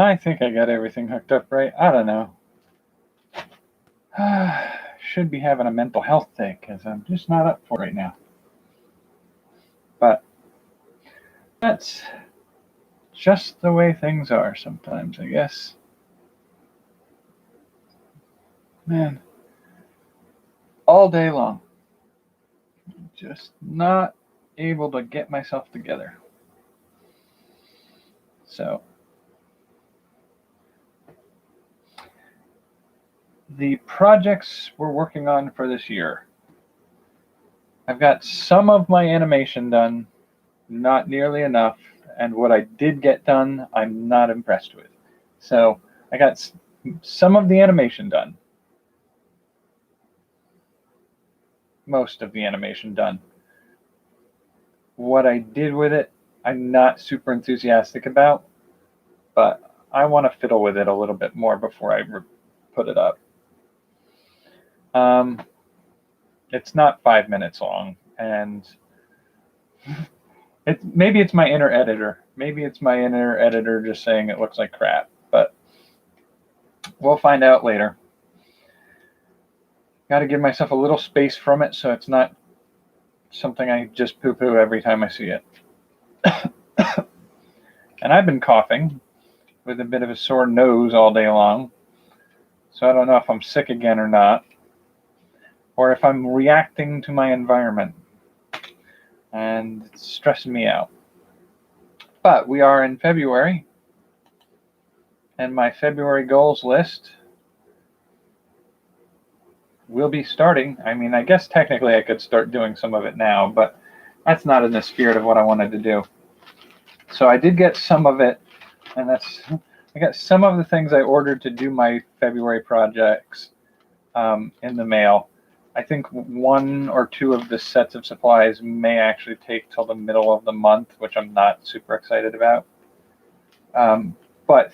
I think I got everything hooked up right. I don't know. Should be having a mental health day because I'm just not up for it right now. But that's just the way things are sometimes, I guess. Man, all day long. Just not able to get myself together. So, the projects we're working on for this year. I've got some of my animation done, not nearly enough, and what I did get done, I'm not impressed with. So, I got some of the animation done. Most of the animation done. What I did with it, I'm not super enthusiastic about, but I want to fiddle with it a little bit more before I put it up. It's not 5 minutes long, and maybe it's my inner editor. Maybe it's my inner editor just saying it looks like crap, but we'll find out later. Got to give myself a little space from it so it's not something I just poo-poo every time I see it. And I've been coughing with a bit of a sore nose all day long, so I don't know if I'm sick again or not, or if I'm reacting to my environment, and it's stressing me out. But we are in February, and my February goals list will be starting. I mean, I guess technically I could start doing some of it now, but that's not in the spirit of what I wanted to do. So I did get some of it, and I got some of the things I ordered to do my February projects in the mail. I think one or two of the sets of supplies may actually take till the middle of the month, which I'm not super excited about. But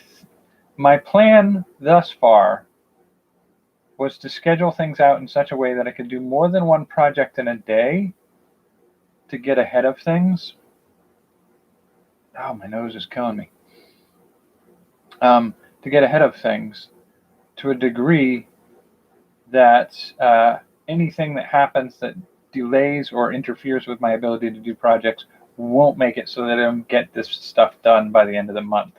my plan thus far was to schedule things out in such a way that I could do more than one project in a day to get ahead of things. Oh, my nose is killing me. To get ahead of things to a degree that anything that happens that delays or interferes with my ability to do projects won't make it so that I don't get this stuff done by the end of the month.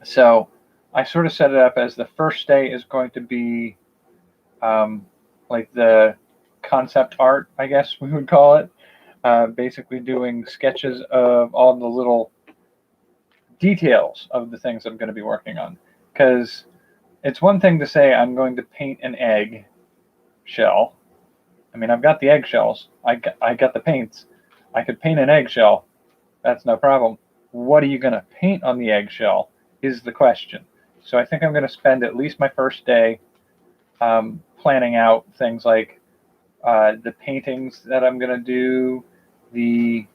So I sort of set it up as the first day is going to be like the concept art, I guess we would call it. Basically doing sketches of all the little details of the things I'm going to be working on. Because it's one thing to say I'm going to paint an egg shell. I mean, I've got the eggshells. I got the paints. I could paint an eggshell. That's no problem. What are you going to paint on the eggshell is the question. So I think I'm going to spend at least my first day planning out things like the paintings that I'm going to do, the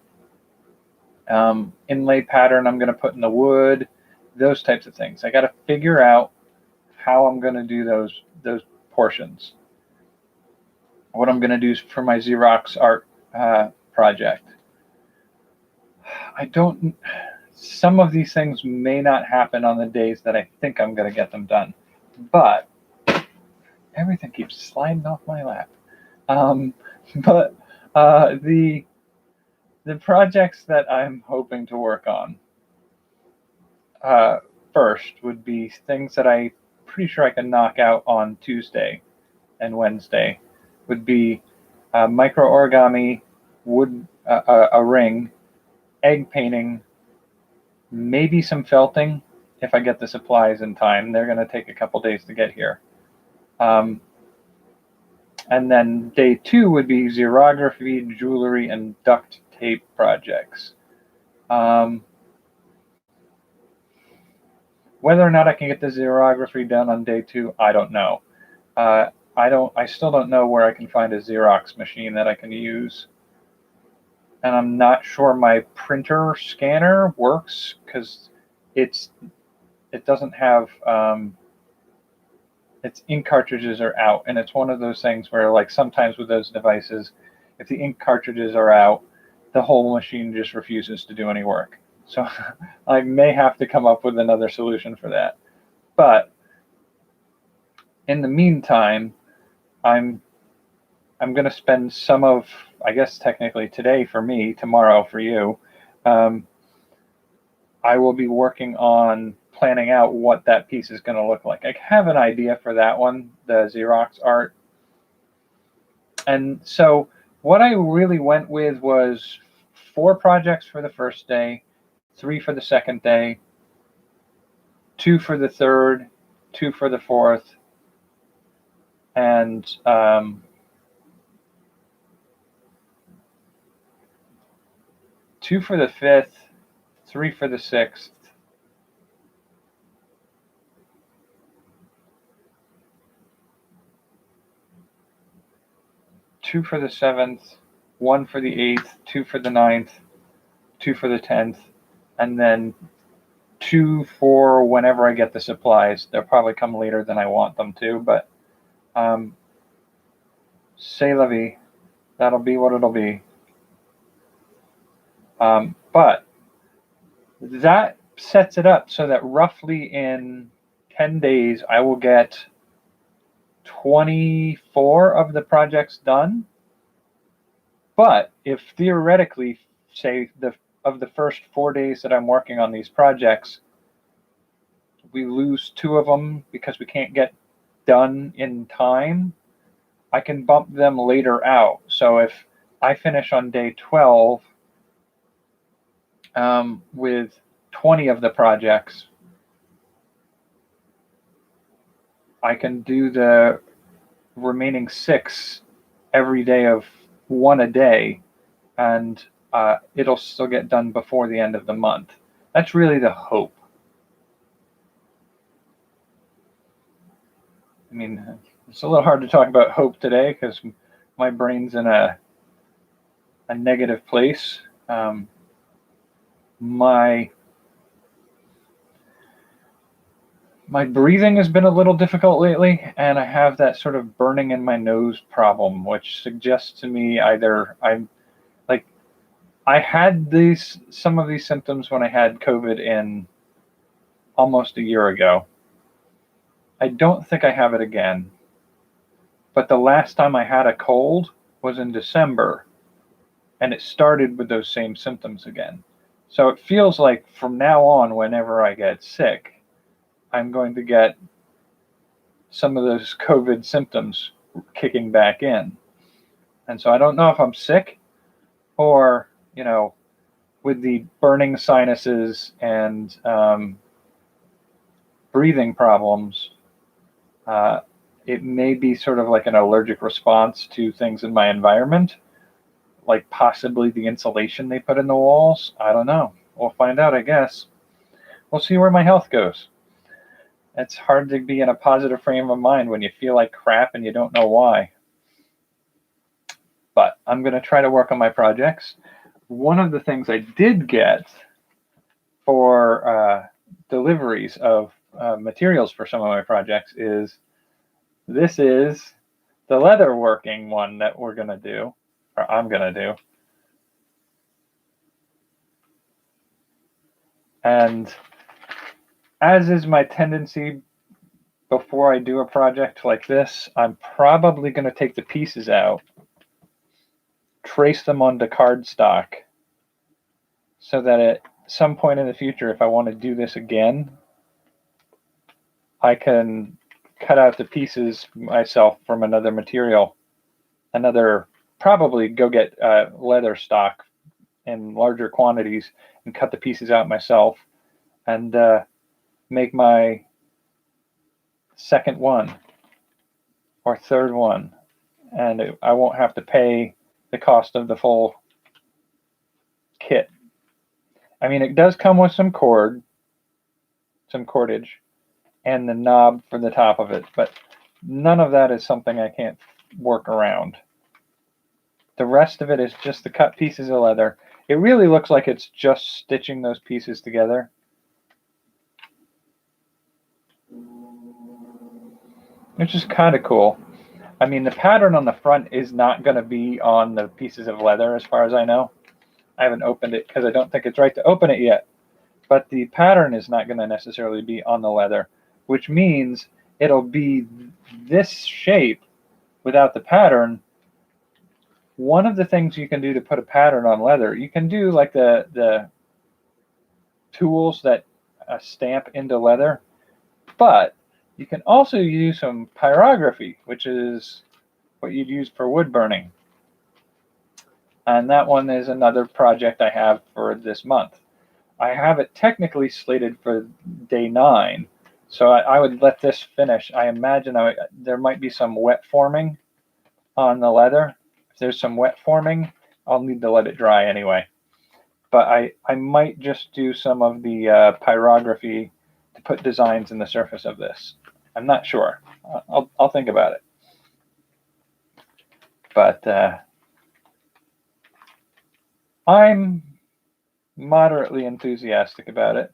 inlay pattern I'm going to put in the wood, those types of things. I got to figure out how I'm going to do those portions. What I'm going to do for my Xerox art project. Some of these things may not happen on the days that I think I'm going to get them done, but everything keeps sliding off my lap. But the projects that I'm hoping to work on first would be things that I'm pretty sure I can knock out on Tuesday and Wednesday. Would be micro origami, wood, a ring, egg painting, maybe some felting if I get the supplies in time. They're going to take a couple days to get here. And then day 2 would be xerography, jewelry, and duct tape projects. Whether or not I can get the xerography done on day 2, I don't know. I still don't know where I can find a Xerox machine that I can use. And I'm not sure my printer scanner works because it doesn't have its ink cartridges are out, and it's one of those things where like sometimes with those devices, if the ink cartridges are out, the whole machine just refuses to do any work. So I may have to come up with another solution for that. But in the meantime, I'm going to spend some of, I guess technically today for me, tomorrow for you. I will be working on planning out what that piece is going to look like. I have an idea for that one, the Xerox art. And so what I really went with was 4 projects for the first day, 3 for the second day, 2 for the third, 2 for the fourth, and 2 for the fifth, 3 for the sixth, 2 for the seventh, 1 for the 8th, 2 for the 9th, 2 for the 10th, and then 2 for whenever I get the supplies. They'll probably come later than I want them to, but c'est la vie. That'll be what it'll be. But that sets it up so that roughly in 10 days, I will get 24 of the projects done. But if theoretically, say, of the first 4 days that I'm working on these projects, we lose 2 of them because we can't get done in time, I can bump them later out. So if I finish on day 12 with 20 of the projects, I can do the remaining 6 every day of 1 a day, and it'll still get done before the end of the month. That's really the hope. I mean, it's a little hard to talk about hope today because my brain's in a negative place. My breathing has been a little difficult lately, and I have that sort of burning in my nose problem, which suggests to me either I had some of these symptoms when I had COVID in almost a year ago. I don't think I have it again. But the last time I had a cold was in December, and it started with those same symptoms again. So it feels like from now on, whenever I get sick, I'm going to get some of those COVID symptoms kicking back in. And so I don't know if I'm sick or, with the burning sinuses and breathing problems, it may be sort of like an allergic response to things in my environment, like possibly the insulation they put in the walls. I don't know. We'll find out, I guess. We'll see where my health goes. It's hard to be in a positive frame of mind when you feel like crap and you don't know why. But I'm going to try to work on my projects. One of the things I did get for deliveries of materials for some of my projects is this is the leather working one that we're going to do, or I'm going to do. And as is my tendency before I do a project like this, I'm probably going to take the pieces out, trace them onto cardstock, so that at some point in the future, if I want to do this again, I can cut out the pieces myself from another material, probably go get leather stock in larger quantities and cut the pieces out myself and make my second one or third one, and I won't have to pay the cost of the full kit. I mean, it does come with some cordage, and the knob for the top of it, but none of that is something I can't work around. The rest of it is just the cut pieces of leather. It really looks like it's just stitching those pieces together. Which is kind of cool. I mean, the pattern on the front is not going to be on the pieces of leather as far as I know. I haven't opened it because I don't think it's right to open it yet. but the pattern is not going to necessarily be on the leather, which means it'll be this shape without the pattern. One of the things you can do to put a pattern on leather, you can do like the tools that stamp into leather, but you can also use some pyrography, which is what you'd use for wood burning. And that one is another project I have for this month. I have it technically slated for day 9, so I would let this finish. I imagine there might be some wet forming on the leather. If there's some wet forming, I'll need to let it dry anyway. But I might just do some of the pyrography to put designs in the surface of this. I'm not sure. I'll think about it. But I'm moderately enthusiastic about it.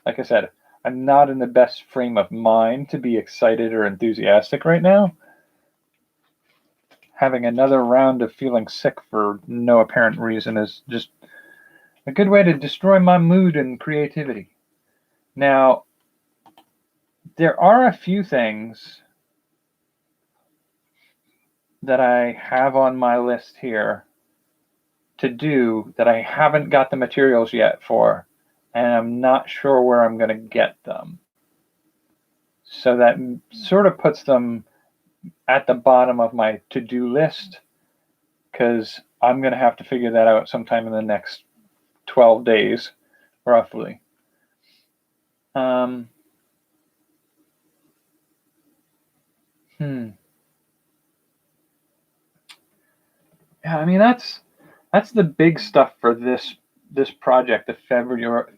Like I said, I'm not in the best frame of mind to be excited or enthusiastic right now. Having another round of feeling sick for no apparent reason is just a good way to destroy my mood and creativity. Now, there are a few things that I have on my list here to do that I haven't got the materials yet for, and I'm not sure where I'm going to get them. So that sort of puts them at the bottom of my to-do list, because I'm going to have to figure that out sometime in the next 12 days, roughly. Yeah, I mean that's the big stuff for this project, the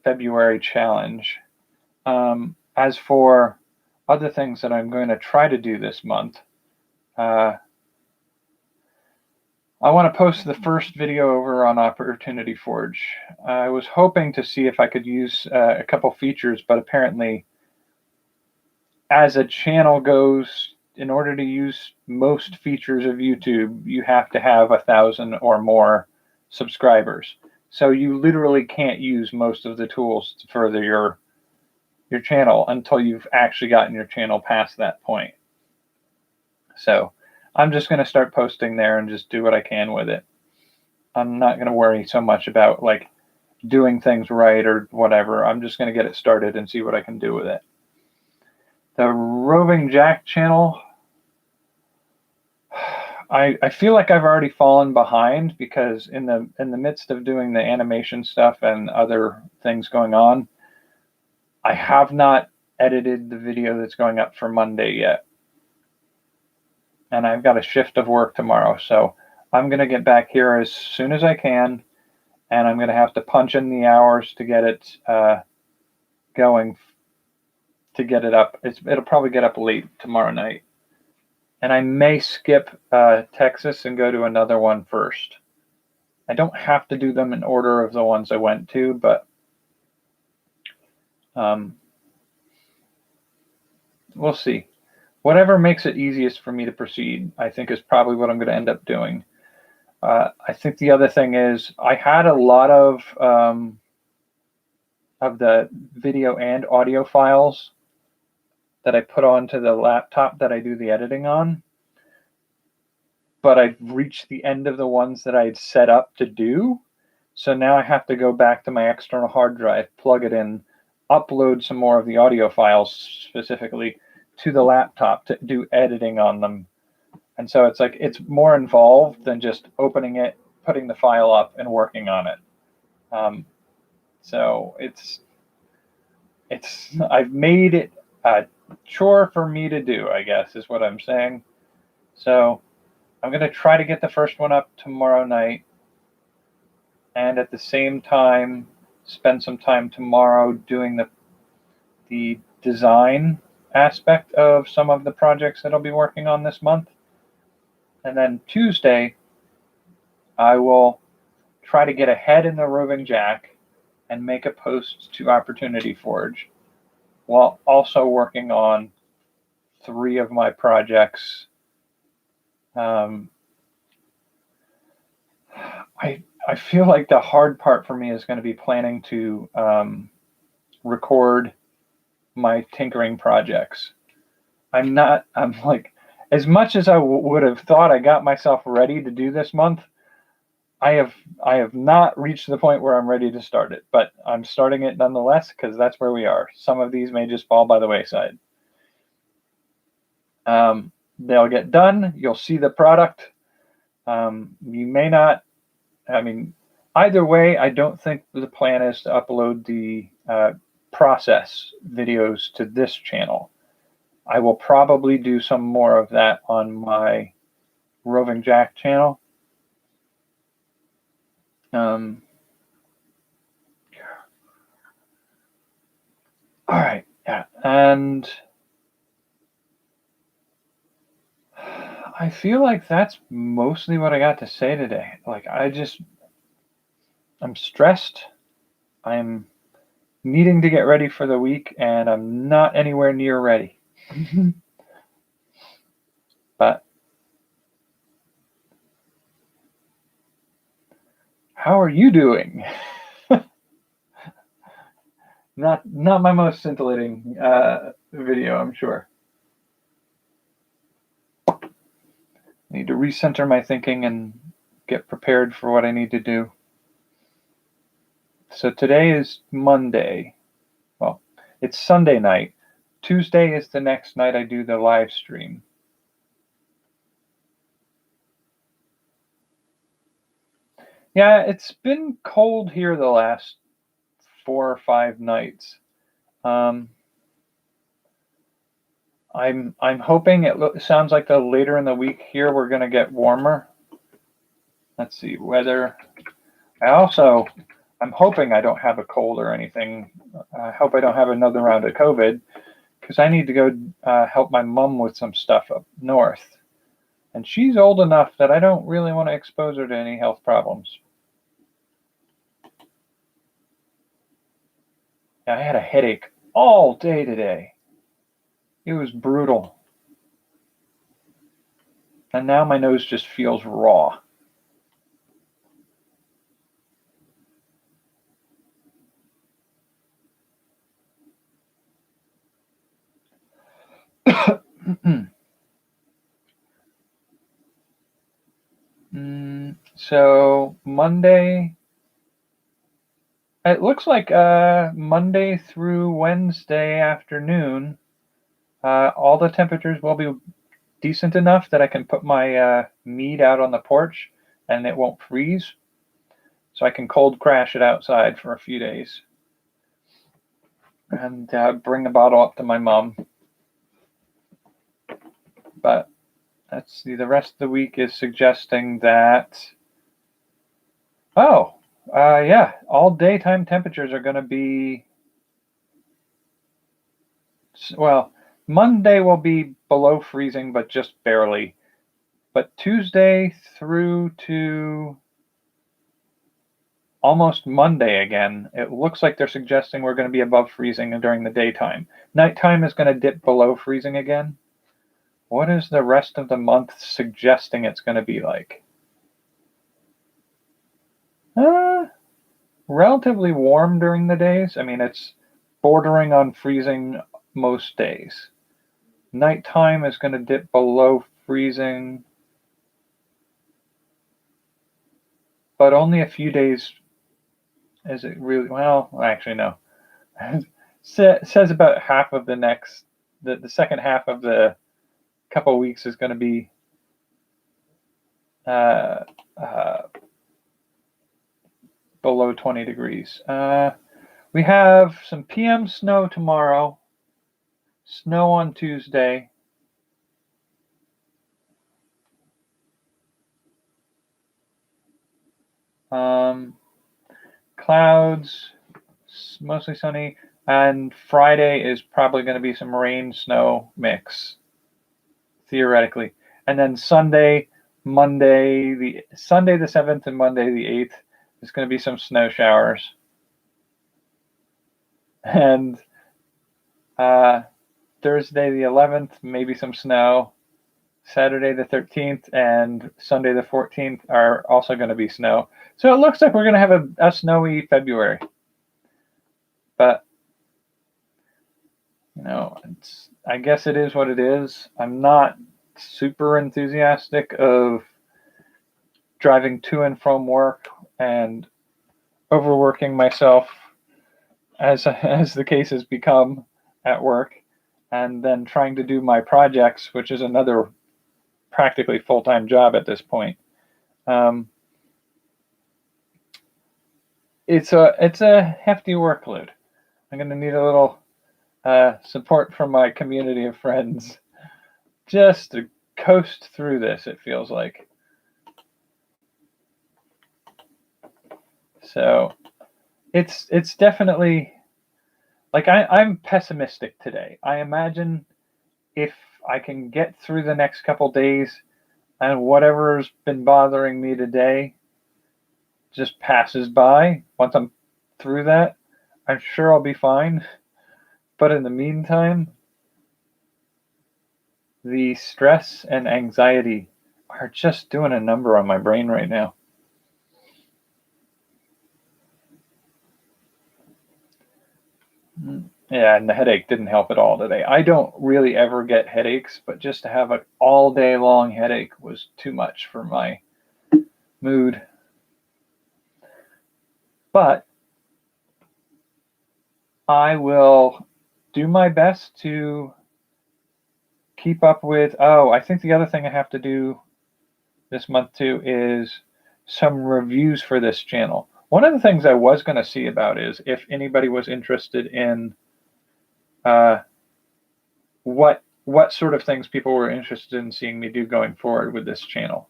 February challenge. As for other things that I'm going to try to do this month, I want to post the first video over on Opportunity Forge. I was hoping to see if I could use a couple features, but apparently, as a channel goes, in order to use most features of YouTube, you have to have 1,000 or more subscribers. So you literally can't use most of the tools to further your channel until you've actually gotten your channel past that point. So I'm just going to start posting there and just do what I can with it. I'm not going to worry so much about like doing things right or whatever. I'm just going to get it started and see what I can do with it. The Roving Jack channel, I feel like I've already fallen behind, because in the midst of doing the animation stuff and other things going on, I have not edited the video that's going up for Monday yet. And I've got a shift of work tomorrow, so I'm going to get back here as soon as I can, and I'm going to have to punch in the hours to get it going, to get it up. It'll probably get up late tomorrow night. And I may skip Texas and go to another one first. I don't have to do them in order of the ones I went to, but we'll see. Whatever makes it easiest for me to proceed, I think, is probably what I'm going to end up doing. I think the other thing is I had a lot of the video and audio files that I put onto the laptop that I do the editing on, but I've reached the end of the ones that I'd set up to do. So now I have to go back to my external hard drive, plug it in, upload some more of the audio files specifically to the laptop to do editing on them. And so it's like, it's more involved than just opening it, putting the file up, and working on it. So I've made it a chore for me to do, I guess, is what I'm saying. So I'm going to try to get the first one up tomorrow night, and at the same time spend some time tomorrow doing the design aspect of some of the projects that I'll be working on this month. And then Tuesday, I will try to get ahead in the Roving Jack and make a post to Opportunity Forge, while also working on 3 of my projects. I I feel like the hard part for me is going to be planning to record my tinkering projects. I'm like, as much as I would have thought I got myself ready to do this month, I have not reached the point where I'm ready to start it, but I'm starting it nonetheless because that's where we are. Some of these may just fall by the wayside. They'll get done. You'll see the product. You may not. I mean, either way, I don't think the plan is to upload the process videos to this channel. I will probably do some more of that on my Roving Jack channel. All right, yeah, and I feel like that's mostly what I got to say today. Like, I'm stressed. I'm needing to get ready for the week, and I'm not anywhere near ready. But how are you doing? Not my most scintillating video, I'm sure. I need to recenter my thinking and get prepared for what I need to do. So today is Monday. Well, it's Sunday night. Tuesday is the next night I do the live stream. Yeah, it's been cold here the last 4 or 5 nights. I'm hoping it sounds like the later in the week here we're going to get warmer. Let's see, weather. I'm hoping I don't have a cold or anything. I hope I don't have another round of COVID because I need to go help my mom with some stuff up north. And she's old enough that I don't really want to expose her to any health problems. I had a headache all day today. It was brutal. And now my nose just feels raw. So Monday, it looks like Monday through Wednesday afternoon, all the temperatures will be decent enough that I can put my mead out on the porch and it won't freeze. So I can cold crash it outside for a few days and bring the bottle up to my mom. But let's see, the rest of the week is suggesting that, yeah, all daytime temperatures are going to be, well, Monday will be below freezing, but just barely. But Tuesday through to almost Monday again, it looks like they're suggesting we're going to be above freezing during the daytime. Nighttime is going to dip below freezing again. What is the rest of the month suggesting it's going to be like? Relatively warm during the days. I mean, it's bordering on freezing most days. Nighttime is going to dip below freezing, but only a few days. Is it really? Well, actually, no. Says about half of the second half of the couple of weeks is going to be below 20 degrees. We have some PM snow tomorrow, snow on Tuesday. Clouds, mostly sunny, and Friday is probably going to be some rain snow mix, theoretically. And then Sunday the 7th and Monday the 8th is going to be some snow showers. And Thursday the 11th, maybe some snow. Saturday the 13th and Sunday the 14th are also going to be snow. So it looks like we're going to have a snowy February. But, I guess it is what it is. I'm not super enthusiastic of driving to and from work and overworking myself as the case has become at work, and then trying to do my projects, which is another practically full-time job at this point. It's a hefty workload. I'm going to need a little support from my community of friends just to coast through this, it feels like. So it's definitely, like, I'm pessimistic today. I imagine if I can get through the next couple days and whatever's been bothering me today just passes by, once I'm through that, I'm sure I'll be fine. But in the meantime, the stress and anxiety are just doing a number on my brain right now. Yeah, and the headache didn't help at all today. I don't really ever get headaches, but just to have an all day long headache was too much for my mood. But I will do my best to keep up with, I think the other thing I have to do this month too is some reviews for this channel. One of the things I was going to see about is if anybody was interested in what sort of things people were interested in seeing me do going forward with this channel.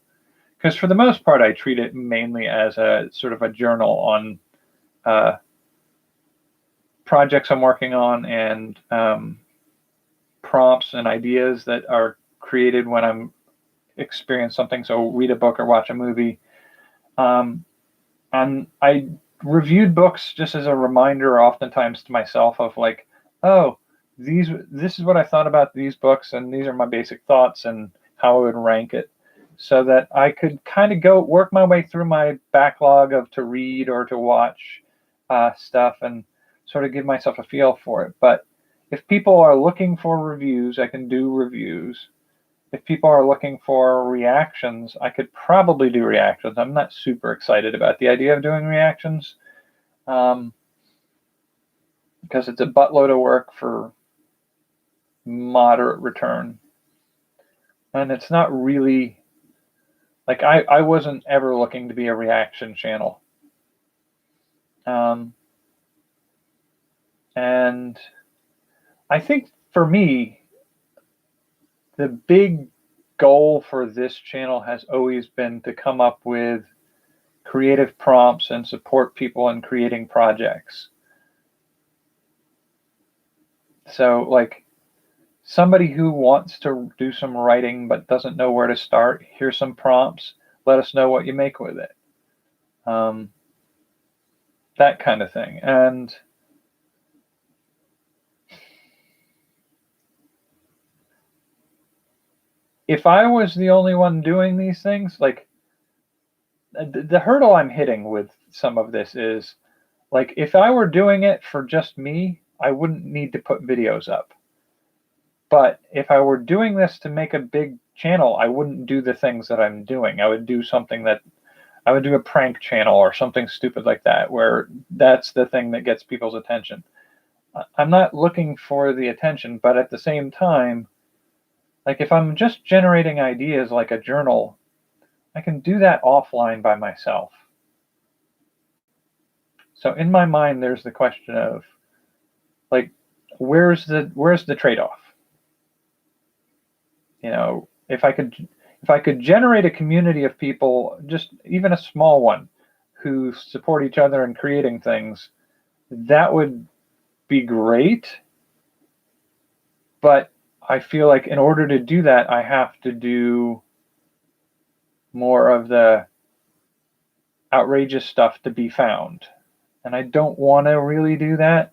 Because for the most part, I treat it mainly as a sort of a journal on projects I'm working on and prompts and ideas that are created when I'm experience something. So read a book or watch a movie. And I reviewed books just as a reminder, oftentimes to myself, of like, this is what I thought about these books, and these are my basic thoughts and how I would rank it, so that I could kind of go work my way through my backlog of to read or to watch stuff and sort of give myself a feel for it. But if people are looking for reviews, I can do reviews. If people are looking for reactions, I could probably do reactions. I'm not super excited about the idea of doing reactions because it's a buttload of work for moderate return. And it's not really, like, I wasn't ever looking to be a reaction channel. And I think for me, the big goal for this channel has always been to come up with creative prompts and support people in creating projects. So, like, somebody who wants to do some writing but doesn't know where to start, here's some prompts. Let us know what you make with it. That kind of thing. And if I was the only one doing these things, like, the hurdle I'm hitting with some of this is, like, if I were doing it for just me, I wouldn't need to put videos up. But if I were doing this to make a big channel, I wouldn't do the things that I'm doing. I would do something that, I would do a prank channel or something stupid like that, where that's the thing that gets people's attention. I'm not looking for the attention, but at the same time, like, if I'm just generating ideas like a journal, I can do that offline by myself. So in my mind, there's the question of, like, where's the trade-off? If I could generate a community of people, just even a small one, who support each other in creating things, that would be great. But I feel like in order to do that, I have to do more of the outrageous stuff to be found. And I don't want to really do that.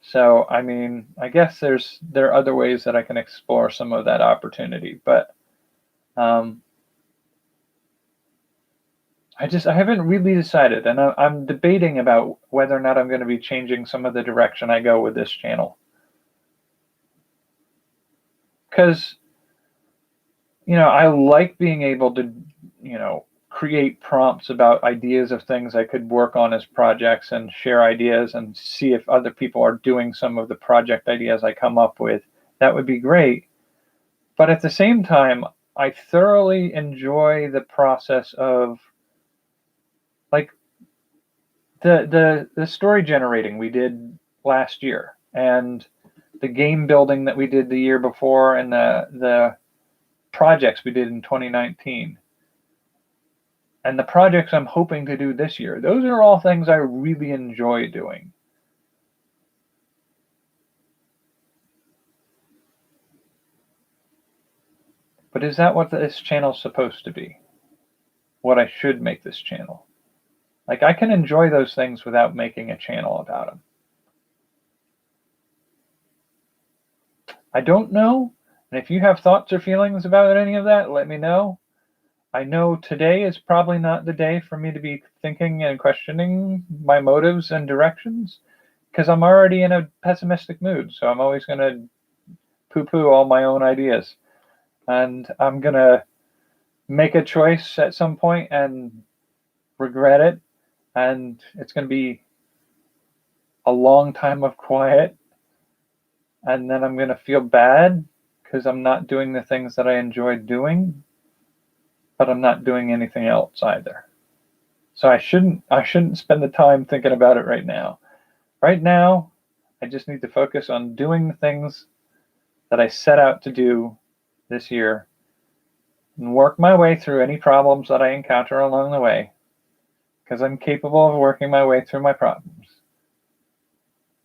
So, I mean, I guess there are other ways that I can explore some of that opportunity, but um, I haven't really decided, and I'm debating about whether or not I'm going to be changing some of the direction I go with this channel. Because, I like being able to, create prompts about ideas of things I could work on as projects and share ideas and see if other people are doing some of the project ideas I come up with. That would be great. But at the same time, I thoroughly enjoy the process of, like, the story generating we did last year, and the game building that we did the year before, and the projects we did in 2019, and the projects I'm hoping to do this year. Those are all things I really enjoy doing. But is that what this channel's supposed to be? What I should make this channel? Like, I can enjoy those things without making a channel about them. I don't know. And if you have thoughts or feelings about any of that, let me know. I know today is probably not the day for me to be thinking and questioning my motives and directions, because I'm already in a pessimistic mood. So I'm always going to poo-poo all my own ideas. And I'm going to make a choice at some point and regret it. And it's going to be a long time of quiet. And then I'm going to feel bad because I'm not doing the things that I enjoy doing, but I'm not doing anything else either. So I shouldn't spend the time thinking about it right now. Right now, I just need to focus on doing the things that I set out to do this year and work my way through any problems that I encounter along the way, because I'm capable of working my way through my problems.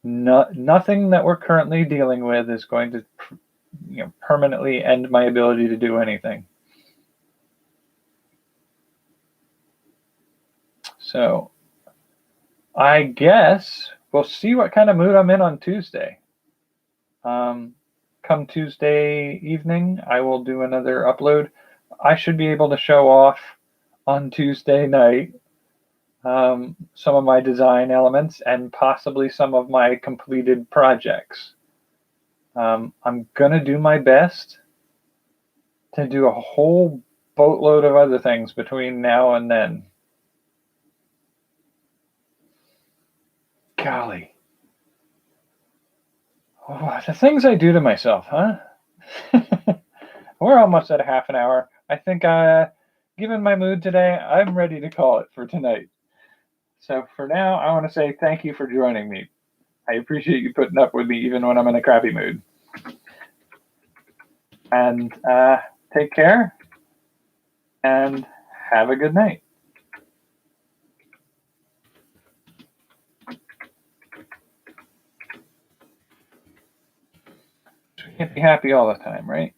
Nothing that we're currently dealing with is going to permanently end my ability to do anything. So I guess we'll see what kind of mood I'm in on Tuesday. Come Tuesday evening, I will do another upload. I should be able to show off on Tuesday night some of my design elements and possibly some of my completed projects. I'm going to do my best to do a whole boatload of other things between now and then. Golly. Oh, the things I do to myself, huh? We're almost at a half an hour. I think, given my mood today, I'm ready to call it for tonight. So for now, I want to say thank you for joining me. I appreciate you putting up with me even when I'm in a crappy mood. And take care and have a good night. We can't be happy all the time, right?